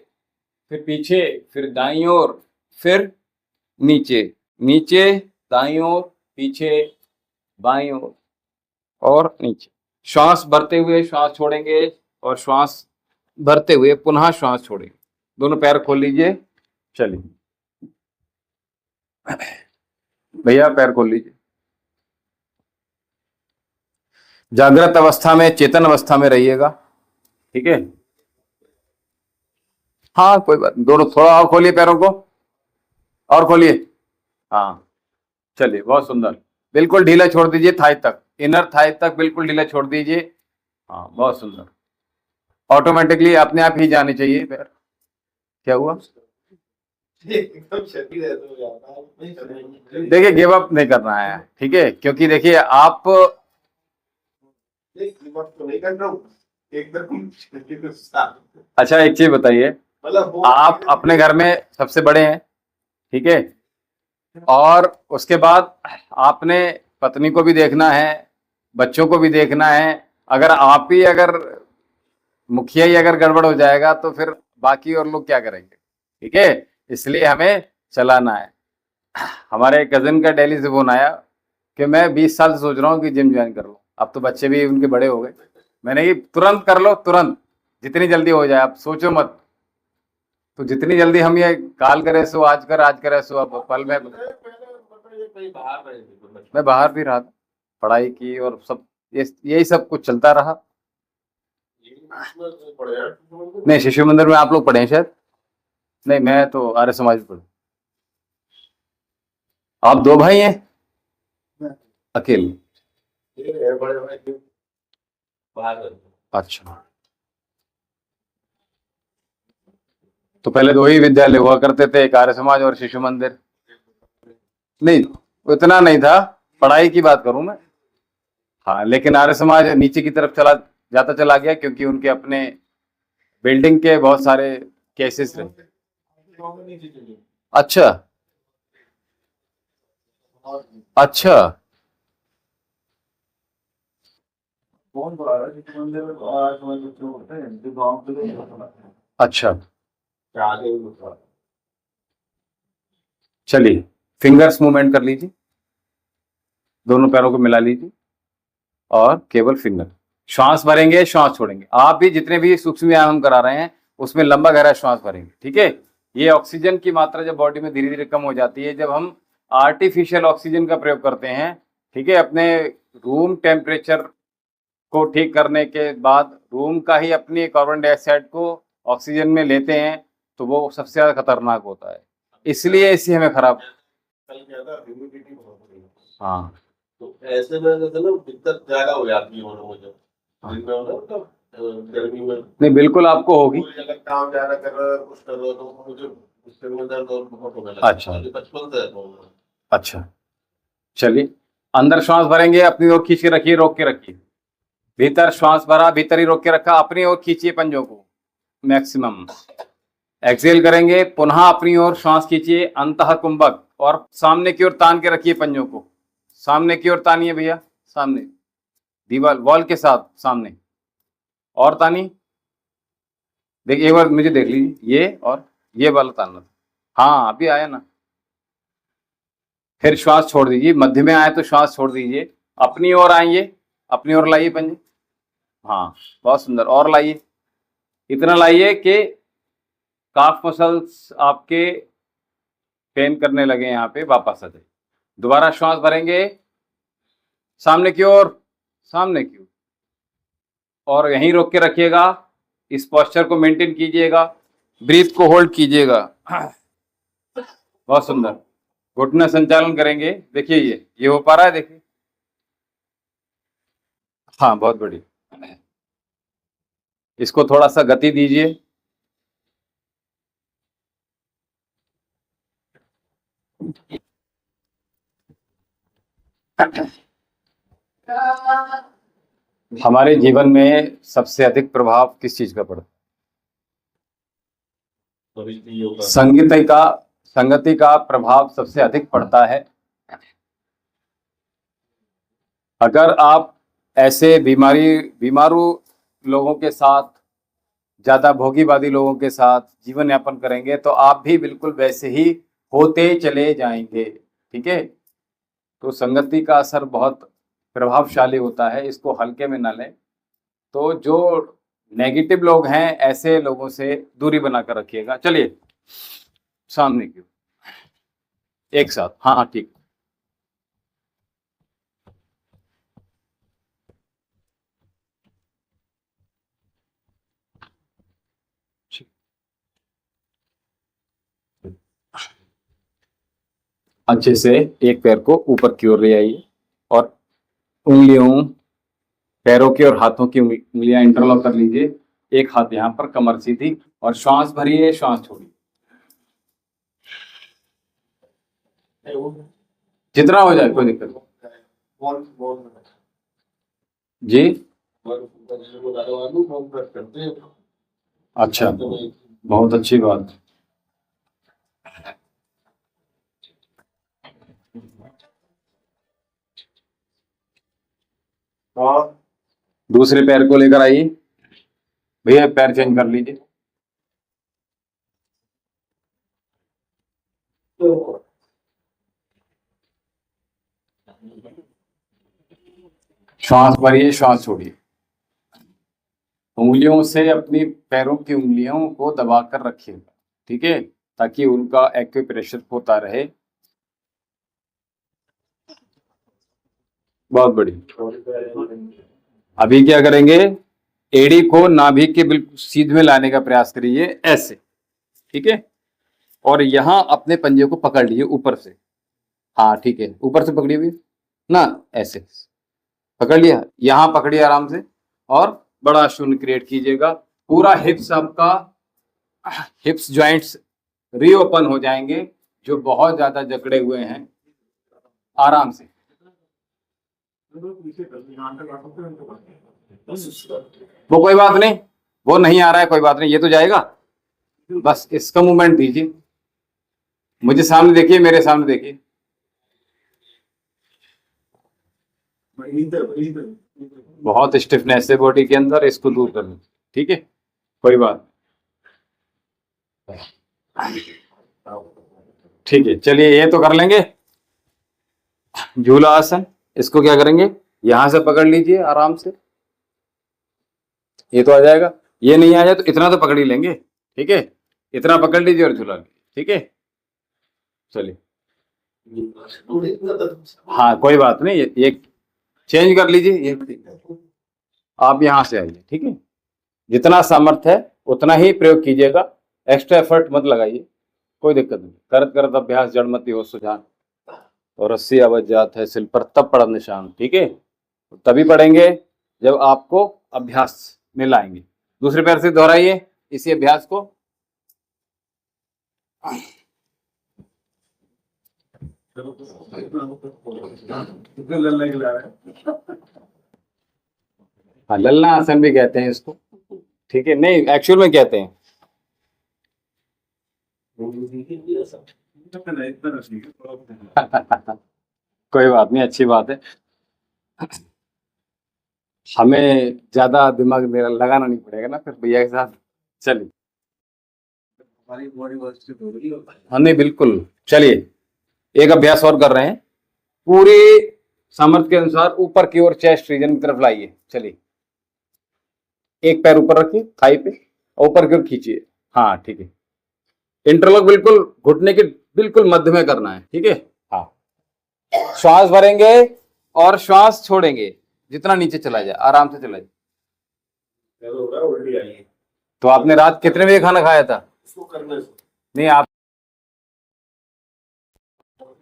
फिर पीछे, फिर दाईं ओर, फिर नीचे, नीचे, दाईं ओर, पीछे, बाईं ओर और नीचे। श्वास भरते हुए श्वास छोड़ेंगे और श्वास भरते हुए पुनः श्वास छोड़ेंगे। दोनों पैर खोल लीजिए। चलिए भैया पैर खोल लीजिए। जागृत अवस्था में, चेतन अवस्था में रहिएगा। ठीक है, हाँ कोई बात नहीं, दोनों थोड़ा और खोलिए पैरों को, और खोलिए। हाँ, चलिए बहुत सुंदर, बिल्कुल ढीला छोड़ दीजिए थाई तक, इनर थाई तक बिल्कुल ढीला छोड़ दीजिए। हाँ बहुत सुंदर, ऑटोमेटिकली अपने आप ही जाने चाहिए पैर। क्या हुआ, एकदम शरीर है तो यार, नहीं करेंगे। देखिए गिव अप नहीं करना है। ठीक है, क्योंकि देखिए आप, तो नहीं कर रहा हूँ एकदम शरीर के साथ। अच्छा एक चीज बताइए, मतलब आप अपने घर में सबसे बड़े हैं, ठीक है, और उसके बाद आपने पत्नी को भी देखना है, बच्चों को भी देखना है, अगर आप ही अगर मुखिया ही अगर गड़बड़ हो जाएगा तो फिर बाकी और लोग क्या करेंगे? ठीक है, इसलिए हमें चलाना है। हमारे कजिन का दिल्ली से फोन आया कि मैं 20 साल से सोच रहा हूँ कि जिम ज्वाइन कर लूँ। अब तो बच्चे भी उनके बड़े हो गए। मैंने कि तुरंत कर लो, तुरंत, जितनी जल्दी हो जाए, आप सोचो मत। तो जितनी जल्दी हम ये काल करे सो आज कर, आज करे सो अब पल में। मैं बाहर भी रहा था, पढ़ाई की और सब, ये यही सब कुछ चलता रहा। नहीं, शिशु मंदिर में आप लोग पढ़े हैं शायद। नहीं, मैं तो आर्य समाज में पढ़ा। आप दो भाई हैं? अकेले? अच्छा, तो पहले दो ही विद्यालय हुआ करते थे, एक आर्य समाज और शिशु मंदिर। नहीं, उतना नहीं था, पढ़ाई की बात करूं मैं। हाँ, लेकिन आर्य समाज नीचे की तरफ चला जाता चला गया क्योंकि उनके अपने बिल्डिंग के बहुत सारे केसेस रहे। अच्छा, अच्छा, अच्छा। चलिए, फिंगर्स मूवमेंट कर लीजिए, दोनों पैरों को मिला लीजिए और केवल फिंगर। श्वास भरेंगे, श्वास छोड़ेंगे। आप भी जितने भी सूक्ष्म व्यायाम करा रहे हैं उसमें लंबा गहरा श्वास भरेंगे, ठीक है? ये ऑक्सीजन की मात्रा जब बॉडी में धीरे धीरे कम हो जाती है, जब हम आर्टिफिशियल ऑक्सीजन का प्रयोग करते हैं, ठीक है, अपने रूम टेम्परेचर को ठीक करने के बाद रूम का ही अपनी कार्बन डाइऑक्साइड को ऑक्सीजन में लेते हैं, तो वो सबसे ज्यादा खतरनाक होता है। इसलिए इसे हमें खराब। हाँ, तो ऐसे में जैसे ना दिक्कत ज्यादा हो जाती है मुझे, दिन में होता है मतलब गर्मी में। नहीं, बिल्कुल आपको होगी। कोई अगर काम ज्यादा कर रहा है, कुछ कर रहा है, तो मुझे उससे में दर्द और बहुत होने लगता है। अच्छा, बचपन से है तो। अच्छा। चलिए, अंदर श्वास भरेंगे, अपनी ओर खींच के रखिए, रोक के रखिए। भीतर श्वास भरा, भीतर ही रोक के रखा, अपनी ओर खींचिए पंजों को मैक्सिमम। एक्सेल करेंगे, पुनः अपनी ओर श्वास खींचिए, अंतः कुंभक, और सामने की ओर तान के रखिए पंजों को। सामने की ओर तानिए भैया, सामने दीवार वॉल के साथ सामने, और तानी। देखिए, एक बार मुझे देख लीजिए, ये और ये वाला तानना था। हाँ, अभी आया ना। फिर श्वास छोड़ दीजिए, मध्य में आए तो श्वास छोड़ दीजिए, अपनी ओर आइए, अपनी ओर लाइए पंजे। हाँ, बहुत सुंदर, और लाइए, इतना लाइए कि काफ मसल्स आपके पेन करने लगे, यहाँ पे वापस आ जाए। दोबारा श्वास भरेंगे, सामने की ओर, सामने की ओर, और यहीं रोक के रखिएगा। इस पोस्चर को मेंटेन कीजिएगा, ब्रीथ को होल्ड कीजिएगा। बहुत सुंदर, घुटना संचालन करेंगे। देखिए, ये हो पा रहा है, देखिए। हाँ, बहुत बढ़िया। इसको थोड़ा सा गति दीजिए। हमारे जीवन में सबसे अधिक प्रभाव किस चीज का पड़ता है? संगति का प्रभाव सबसे अधिक पड़ता है। अगर आप ऐसे बीमारू लोगों के साथ, ज्यादा भोगीवादी लोगों के साथ जीवन यापन करेंगे तो आप भी बिल्कुल वैसे ही होते चले जाएंगे, ठीक है? तो संगति का असर बहुत प्रभावशाली होता है, इसको हल्के में ना लें। तो जो नेगेटिव लोग हैं, ऐसे लोगों से दूरी बनाकर रखिएगा। चलिए, सामने की ओर, एक साथ, हाँ हाँ, ठीक। अच्छे से एक पैर को ऊपर की ओर ले आइए और उंगलियों, पैरों की और हाथों की उंगलियां इंटरलॉक कर लीजिए। एक हाथ यहाँ पर, कमर सीधी, और श्वास भरिए, श्वास छोड़िए, जितना हो जाए, कोई दिक्कत नहीं। जी, अच्छा, बहुत अच्छी बात। दूसरे पैर को लेकर आइए भैया, पैर चेंज कर लीजिए। श्वास भरिए, श्वास छोड़िए। उंगलियों से अपनी पैरों की उंगलियों को दबाकर रखिएगा, ठीक है, ताकि उनका एक्यूप्रेशर होता रहे। बहुत बढ़िया। अभी क्या करेंगे, एड़ी को नाभि के बिल्कुल सीधे में लाने का प्रयास करिए, ऐसे, ठीक है, और यहां अपने पंजे को पकड़ लीजिए ऊपर से। हाँ ठीक है, ऊपर से पकड़िए भी ना, ऐसे पकड़ लिया, यहां पकड़िए आराम से, और बड़ा शून्य क्रिएट कीजिएगा। पूरा हिप्स आपका, हिप्स जॉइंट्स रीओपन हो जाएंगे, जो बहुत ज्यादा जकड़े हुए हैं, आराम से। वो कोई बात नहीं, वो नहीं आ रहा है, कोई बात नहीं, ये तो जाएगा। बस इसका मूवमेंट दीजिए, मुझे सामने देखिए, मेरे सामने देखिए। बहुत स्टिफनेस है बॉडी के अंदर, इसको दूर कर लो, ठीक है, कोई बात। ठीक है, चलिए ये तो कर लेंगे। झूला आसन, इसको क्या करेंगे, यहां से पकड़ लीजिए आराम से, ये तो आ जाएगा। ये नहीं आ जाए तो इतना तो पकड़ ही लेंगे, ठीक है, इतना पकड़ लीजिए और झूला लीजिए, ठीक है। चलिए, हाँ कोई बात नहीं, ये चेंज कर लीजिए, ये आप यहां से आइए, ठीक है। जितना सामर्थ्य है उतना ही प्रयोग कीजिएगा, एक्स्ट्रा एफर्ट मत लगाइए, कोई दिक्कत नहीं। करत करत अभ्यास जड़मति हो सुजान, और रस्सी अवध जात है सिल पर तब पड़त निशान, ठीक है। तभी पढ़ेंगे जब आपको अभ्यास में लाएंगे। दूसरे पैर से दोहराइए इसी अभ्यास को। हाँ, ललना आसन भी कहते हैं इसको, ठीक है, नहीं एक्चुअल में कहते हैं। कोई बात नहीं, अच्छी बात है, हमें ज्यादा दिमाग मेरा लगाना नहीं पड़ेगा ना फिर भैया के साथ। चलिए, हाँ नहीं बिल्कुल, चलिए एक अभ्यास और कर रहे हैं। पूरे सामर्थ्य के अनुसार ऊपर की ओर चेस्ट रीजन की तरफ लाइए। चलिए, एक पैर ऊपर रखिए थाई पे, ऊपर की ओर खींचिए, हाँ ठीक है। इंटरलॉक बिल्कुल घुटने के बिल्कुल मध्य में करना है, ठीक है। हाँ, श्वास भरेंगे और श्वास छोड़ेंगे, जितना नीचे चला जाए आराम से चला जाए। तो आपने रात कितने बजे खाना खाया था? नहीं आप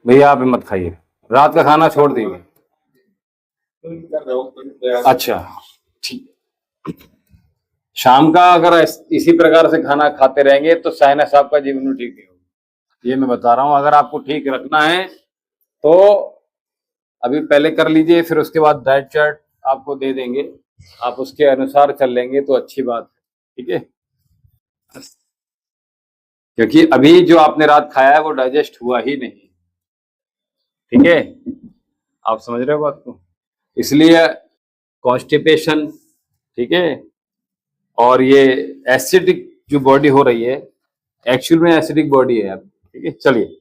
भैया आप मत खाइए, रात का खाना छोड़ दीजिए। अच्छा ठीक, शाम का अगर इसी प्रकार से खाना खाते रहेंगे तो साइनस आपका जीवन में ठीक नहीं होगा, ये मैं बता रहा हूं। अगर आपको ठीक रखना है तो अभी पहले कर लीजिए, फिर उसके बाद डाइट चार्ट आपको दे देंगे, आप उसके अनुसार चल लेंगे तो अच्छी बात है, ठीक है। क्योंकि अभी जो आपने रात खाया है वो डाइजेस्ट हुआ ही नहीं, ठीक है, आप समझ रहे हो बात को। इसलिए कॉन्स्टिपेशन, ठीक है, और ये एसिडिक जो बॉडी हो रही है, एक्चुअल में एसिडिक बॉडी है, ठीक है। चलिए,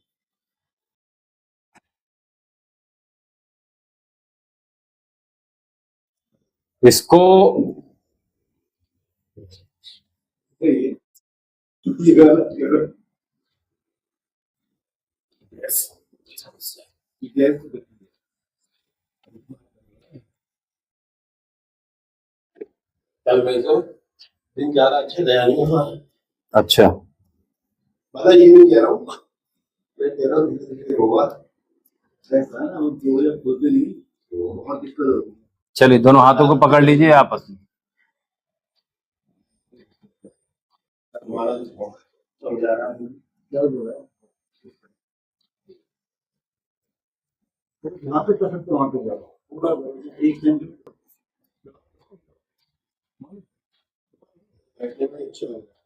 इसको कल मैं तो दिन ज्यादा अच्छे रहा नहीं हमारा। अच्छा, मतलब ये नहीं कह रहा हूँ, मैं कह रहा हूँ धीरे-धीरे होगा, ऐसा ना हम जो खुद में नहीं तो बहुत दिक्कत होगी। चलिए दोनों हाथों को पकड़ लीजिए आपस में। हमारा समझा रहा हूँ क्या हो रहा है, यहाँ पे कर सकते हो, वहाँ पे जाओ पूरा एक दिन बैठने में अच्छा लगता है।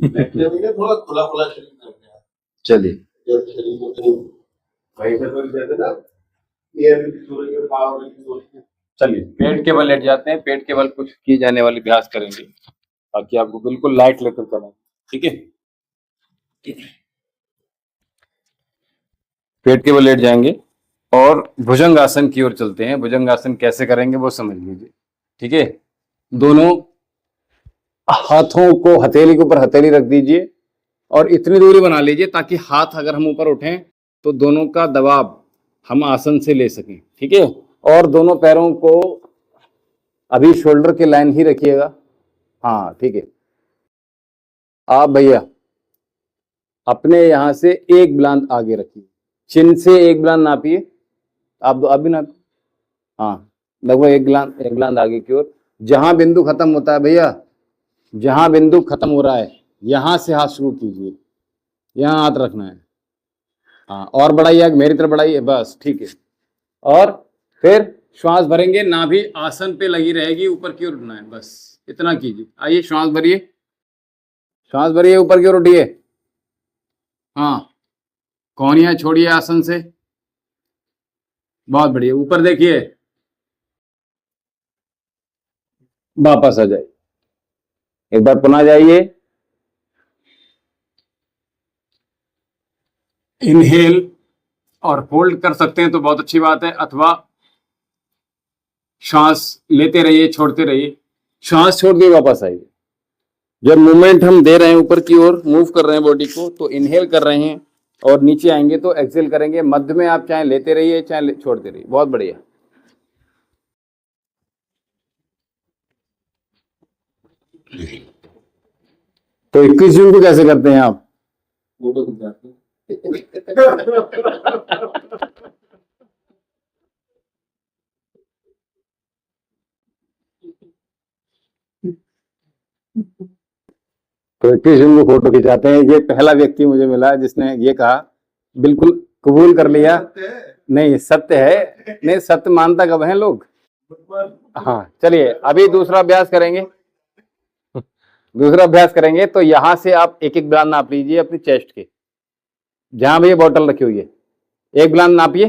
बैठने में थोड़ा खुला खुला शरीर करते हैं। चलिए, जब शरीर को कहीं वहीं पे तो कहते ना, एयर की सूरज के पावर की सूरज। चलिए पेट के बल लेट जाते हैं, पेट के बल कुछ की जाने वाली अभ्यास करेंगे ताकि आपको बिल्कुल लाइट लेकर चलें, ठीक है। पेट के बल लेट जाएंगे और भुजंग आसन की ओर चलते हैं। भुजंग आसन कैसे करेंगे वो समझ लीजिए, ठीक है। दोनों हाथों को हथेली के ऊपर हथेली रख दीजिए और इतनी दूरी बना लीजिए ताकि हाथ अगर हम ऊपर उठें तो दोनों का दबाव हम आसन से ले सकें, ठीक है। और दोनों पैरों को अभी शोल्डर के लाइन ही रखिएगा, हाँ ठीक है। आप भैया अपने यहां से एक बुलंद आगे रखिए, चिन से एक बुलंद नापिए, आप अभी नाप, हाँ लगभग एक बुलंद आगे की ओर। जहां बिंदु खत्म होता है भैया, जहां बिंदु खत्म हो रहा है यहां से हाथ शुरू कीजिए, यहां हाथ रखना है, हाँ और बढ़ाइए, मेरी तरफ बढ़ाइए, बस ठीक है। और फिर श्वास भरेंगे, नाभि आसन पे लगी रहेगी, ऊपर की ओर उठना है, बस इतना कीजिए। आइए श्वास भरिए, श्वास भरिए, ऊपर की ओर उठिए, हाँ कोहनियां छोड़िए आसन से, बहुत बढ़िया। ऊपर देखिए, वापस आ जाइए, एक बार पुनः जाइए, इनहेल और होल्ड कर सकते हैं तो बहुत अच्छी बात है, अथवा श्वास लेते रहिए, छोड़ते रहिए, श्वास छोड़ के वापस आइए। जब मूवमेंट हम दे रहे हैं ऊपर की ओर, मूव कर रहे हैं बॉडी को, तो इनहेल कर रहे हैं और नीचे आएंगे तो एक्सेल करेंगे। मध्य में आप चाहे लेते रहिए चाहे छोड़ते रहिए, बहुत बढ़िया। तो 21 जून को कैसे करते हैं आप? तो 21 जून को फोटो खिंचाते हैं। ये पहला व्यक्ति मुझे मिला जिसने ये कहा, बिल्कुल कबूल कर लिया। नहीं सत्य है, नहीं सत्य मानता कब है लोग। हाँ चलिए अभी दूसरा अभ्यास करेंगे, दूसरा अभ्यास करेंगे। तो यहां से आप एक एक बुलंद नाप लीजिए अपनी चेस्ट के, जहां भी ये बॉटल रखी हुई है एक बुलंद नापिए,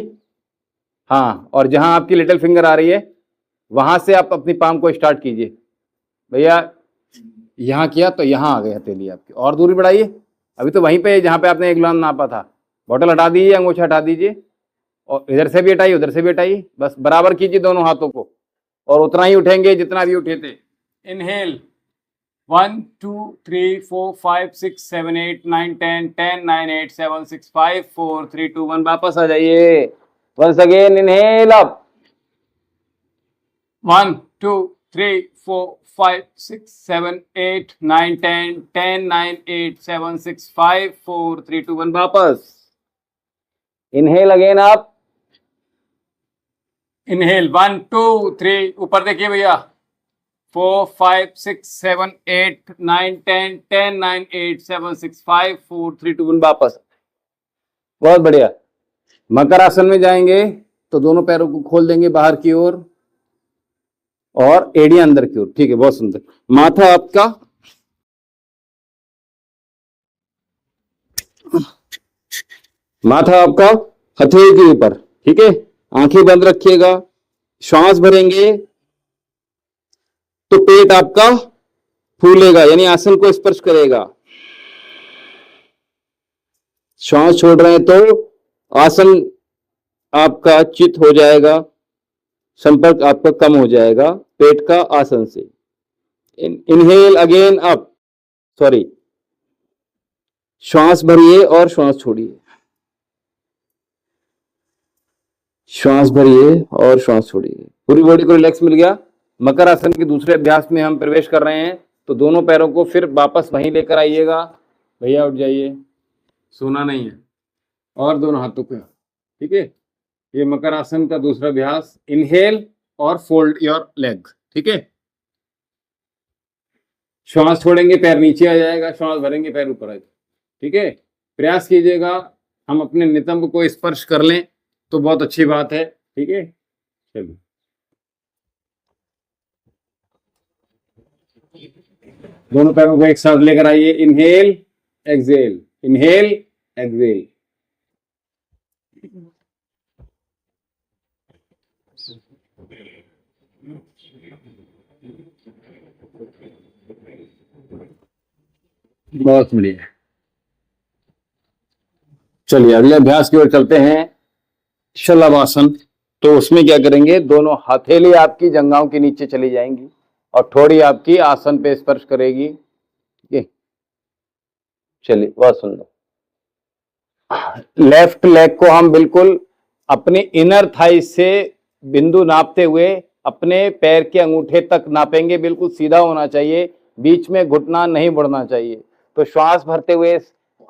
हाँ। और जहां आपकी लिटिल फिंगर आ रही है वहां से आप अपनी पाम को स्टार्ट कीजिए। भैया यहां किया तो यहां आ गई हथेली आपकी, और दूरी बढ़ाइए। अभी तो वहीं पे जहां पे आपने एक बुलंद नापा था, बॉटल हटा दीजिए, अंगूठा हटा दीजिए और इधर से भी हटाइए उधर से भी हटाइए, बस बराबर कीजिए दोनों हाथों को और उतना ही उठेंगे जितना भी उठे थे। इनहेल 1 2 3 4 5 6 7 8 9 10 10 9 8 7 6 5 4 3 2 1, वापस आ जाइए। वंस अगेन इनहेल अप, 1 2 3 4 5 6 7 8 9 10 10 9 8 7 6 5 4 3 2 1, वापस। इनहेल अगेन अप, इनहेल 1 2 3, ऊपर देखिए भैया, 4 5 6 7 8 9 10 10 9 8 7 6 5 4 3 2 1, वापस। बहुत बढ़िया। मकर आसन में जाएंगे तो दोनों पैरों को खोल देंगे बाहर की ओर और एड़ियां अंदर की ओर, ठीक है, बहुत सुंदर। माथा आपका हथेली के ऊपर, ठीक है। आंखें बंद रखिएगा, श्वास भरेंगे तो पेट आपका फूलेगा यानी आसन को स्पर्श करेगा। श्वास छोड़ रहे हैं तो आसन आपका चित हो जाएगा, संपर्क आपका कम हो जाएगा पेट का आसन से। इनहेल अगेन अप, सॉरी, श्वास भरिए और श्वास छोड़िए, श्वास भरिए और श्वास छोड़िए। पूरी बॉडी को रिलैक्स मिल गया। मकर आसन के दूसरे अभ्यास में हम प्रवेश कर रहे हैं, तो दोनों पैरों को फिर वापस वहीं लेकर आइएगा। भैया उठ जाइए, सोना नहीं है, और दोनों हाथों पे, ठीक है। ये मकर आसन का दूसरा अभ्यास, इनहेल और फोल्ड योर लेग, ठीक है। श्वास छोड़ेंगे पैर नीचे आ जाएगा, श्वास भरेंगे पैर ऊपर आ जाएगा, ठीक है। प्रयास कीजिएगा हम अपने नितंब को स्पर्श कर लें तो बहुत अच्छी बात है, ठीक है। चलिए दोनों पैरों को एक साथ लेकर आइए, इनहेल एक्सहेल, इनहेल एक्सहेल। बहुत बढ़िया। चलिए अगले अभ्यास की ओर चलते हैं, शलभासन। तो उसमें क्या करेंगे, दोनों हथेली आपकी जंघाओं के नीचे चली जाएंगी और थोड़ी आपकी आसन पे स्पर्श करेगी। चलिए बहुत सुंदर। लेफ्ट लेग को हम बिल्कुल अपने इनर थाई से बिंदु नापते हुए अपने पैर के अंगूठे तक नापेंगे, बिल्कुल सीधा होना चाहिए, बीच में घुटना नहीं बढ़ना चाहिए। तो श्वास भरते हुए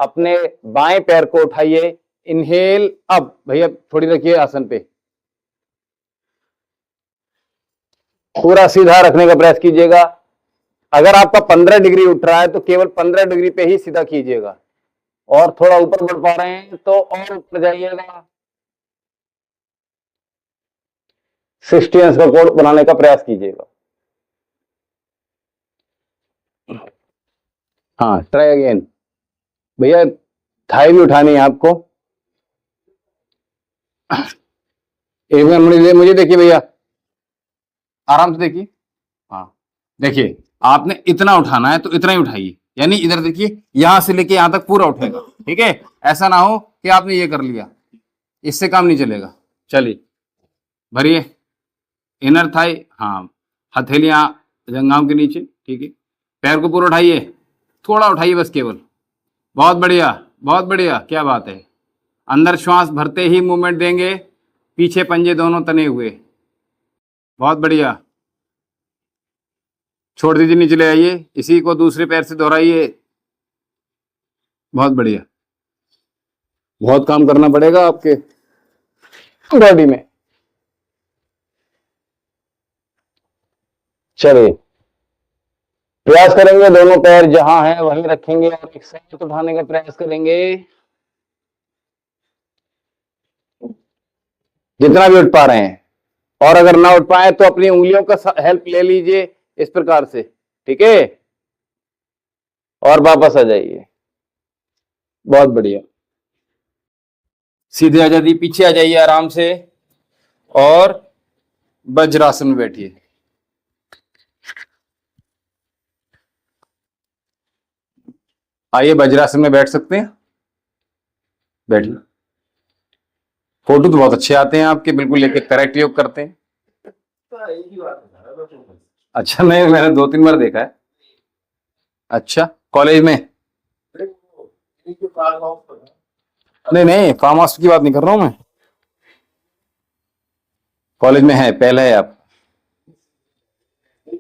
अपने बाएं पैर को उठाइए, इनहेल। अब भैया थोड़ी रखिए आसन पे, पूरा सीधा रखने का प्रयास कीजिएगा। अगर आपका 15 डिग्री उठ रहा है तो केवल 15 डिग्री पे ही सीधा कीजिएगा, और थोड़ा ऊपर बढ़ पा रहे हैं तो और ऊपर जाइएगा। 60 अंश का कोण बनाने का प्रयास कीजिएगा। हाँ, ट्राई अगेन। भैया थाई भी उठानी है आपको। एक मिनट मुझे देखिए भैया, आराम से देखिए। हाँ देखिए, आपने इतना उठाना है तो इतना ही उठाइए, यानी इधर देखिए, यहां से लेके यहां तक पूरा उठेगा, ठीक है। ऐसा ना हो कि आपने ये कर लिया, इससे काम नहीं चलेगा। चलिए भरिए, इनर थाई, हाँ, हथेलियां जंघाओं के नीचे, ठीक है। पैर को पूरा उठाइए, थोड़ा उठाइए बस केवल। बहुत बढ़िया, बहुत बढ़िया, क्या बात है। अंदर श्वास भरते ही मूवमेंट देंगे, पीछे पंजे दोनों तने हुए। बहुत बढ़िया, छोड़ दीजिए, नीचे ले आइए, इसी को दूसरे पैर से दोहराइए। बहुत बढ़िया, बहुत काम करना पड़ेगा आपके बॉडी में। चलिए प्रयास करेंगे, दोनों पैर जहां है वहीं रखेंगे और एक साथ उठाने का प्रयास करेंगे, जितना भी उठ पा रहे हैं। और अगर ना उठ पाए तो अपनी उंगलियों का हेल्प ले लीजिए इस प्रकार से, ठीक है, और वापस आ जाइए। बहुत बढ़िया, सीधे आ जाइए, पीछे आ जाइए आराम से और वज्रासन में बैठिए। आइए वज्रासन में बैठ सकते हैं, बैठिए। फोटो तो बहुत अच्छे आते हैं आपके, बिल्कुल लेके करेक्ट योग करते हैं। अच्छा, नहीं मैंने 2-3 बार देखा है। अच्छा, कॉलेज में? नहीं नहीं, फार्म हाउस की बात नहीं कर रहा हूं मैं, कॉलेज में है, पहले है आप?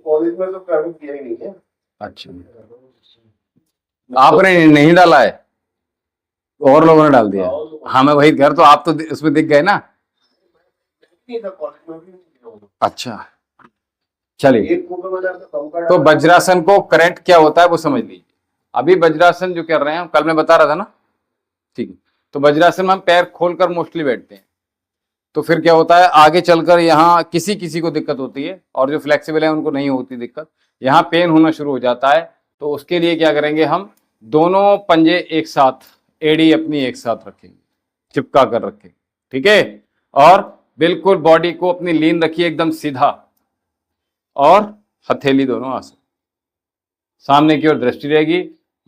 कॉलेज में तो कभी किया ही नहीं है। अच्छा, आपने नहीं डाला है, और लोगों ने डाल दिया? हाँ मैं वही घर, तो आप तो उसमें दिख गए ना। अच्छा चलिए, तो वज्रासन को करेक्ट क्या होता है वो समझ लीजिए। अभी वज्रासन जो कर रहे हैं, कल मैं बता रहा था ना, ठीक है। तो वज्रासन में हम पैर खोलकर मोस्टली बैठते हैं, तो फिर क्या होता है, आगे चलकर यहाँ किसी किसी को दिक्कत होती है, और जो फ्लेक्सिबल है उनको नहीं होती दिक्कत, यहाँ पेन होना शुरू हो जाता है। तो उसके लिए क्या करेंगे, हम दोनों पंजे एक साथ, एड़ी अपनी एक साथ रखेंगे, चिपका कर रखेंगे, ठीक है। और बिल्कुल बॉडी को अपनी लीन रखिए, एकदम सीधा, और हथेली दोनों आसन, सामने की ओर दृष्टि रहेगी।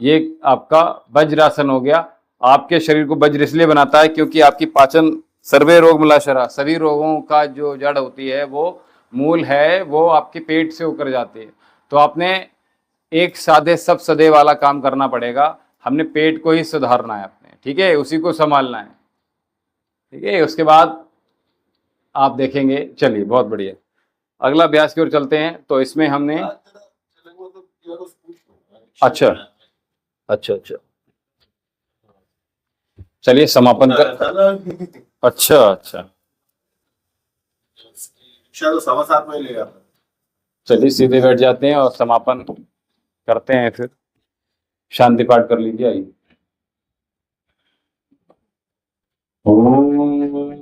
ये आपका वज्रासन हो गया। आपके शरीर को वज्र इसलिए बनाता है क्योंकि आपकी पाचन, सर्वे रोग मुलाशरा, सभी रोगों का जो जड़ होती है, वो मूल है, वो आपके पेट से होकर जाती है। तो आपने एक साधे सब सदे वाला काम करना पड़ेगा, हमने पेट को ही सुधारना है अपने, ठीक है, उसी को संभालना है, ठीक है। उसके बाद आप देखेंगे। चलिए बहुत बढ़िया, अगला अभ्यास की ओर चलते हैं। तो इसमें हमने, अच्छा अच्छा अच्छा, चलिए समापन कर। अच्छा अच्छा, शायद 7:15 में लेगा। चलिए सीधे बैठ जाते हैं और समापन करते हैं, फिर शांति पाठ कर लीजिए। आइए। ओम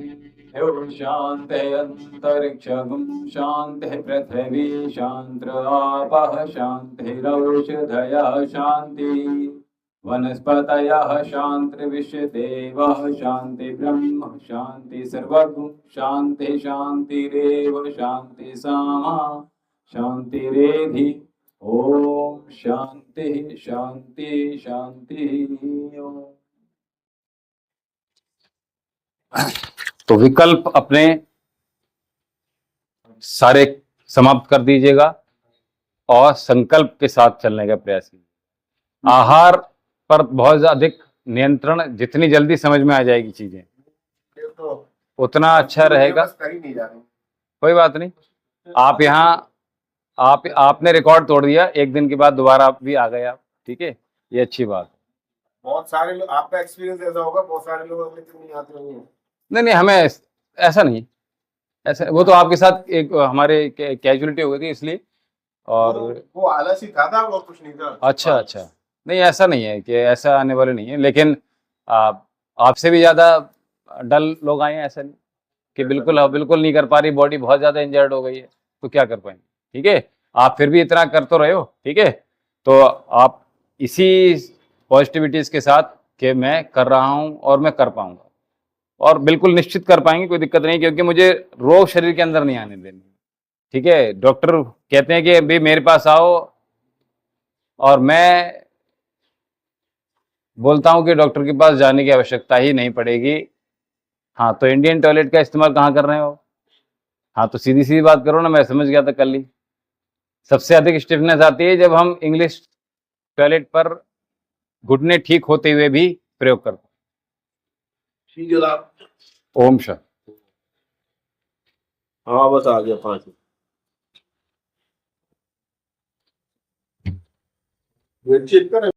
शांति अंतरिक्षं शांति पृथ्वी शांति आपः शांतिरौषधयः शांति वनस्पतयः शांतिर्विश्वदेवः शांति ब्रह्म शांति सर्वगुण शांति शांतिरेव शांति सामा शांतिरेधि। ओम शांति शांति शांति। ओम। तो विकल्प अपने सारे समाप्त कर दीजिएगा और संकल्प के साथ चलने का प्रयास कीजिए। आहार पर बहुत अधिक नियंत्रण, जितनी जल्दी समझ में आ जाएगी चीजें ये तो उतना अच्छा रहेगा। बस कर ही नहीं जा रहे। कोई बात नहीं, आप यहाँ आपने रिकॉर्ड तोड़ दिया, एक दिन के बाद दोबारा आप भी आ गए आप, ठीक है, ये अच्छी बात है। बहुत सारे लोग, आपका एक्सपीरियंस ऐसा होगा, बहुत सारे लोग अगले दिन नहीं आते होंगे। नहीं हमें ऐसा नहीं, ऐसा वो तो आपके साथ एक हमारे कैजुअलिटी हो गई थी इसलिए। और वो आलसी था और कुछ नहीं था। अच्छा, नहीं ऐसा नहीं है कि ऐसा आने वाले नहीं है, लेकिन आपसे भी ज्यादा डल लोग आए हैं, ऐसा नहीं कि बिल्कुल नहीं कर पा रही, बॉडी बहुत ज्यादा इंजर्ड हो गई है तो क्या कर पाएंगे, ठीक है। आप फिर भी इतना कर तो रहे हो, ठीक है। तो आप इसी पॉजिटिविटीज के साथ कि मैं कर रहा हूं और मैं कर पाऊंगा, और बिल्कुल निश्चित कर पाएंगे, कोई दिक्कत नहीं, क्योंकि मुझे रोग शरीर के अंदर नहीं आने देने, ठीक है। डॉक्टर कहते हैं कि भाई मेरे पास आओ, और मैं बोलता हूं कि डॉक्टर के पास जाने की आवश्यकता ही नहीं पड़ेगी। हाँ, तो इंडियन टॉयलेट का इस्तेमाल कहाँ कर रहे हो? हाँ, तो सीधी सीधी बात करो ना, मैं समझ गया था कल ही। सबसे अधिक स्टिफनेस आती है जब हम इंग्लिश टॉयलेट पर घुटने ठीक होते हुए भी प्रयोग करते हैं। ठीक है जनाब। ओम शांति। हाँ बस आ गया 5 मिनट। चेक करें।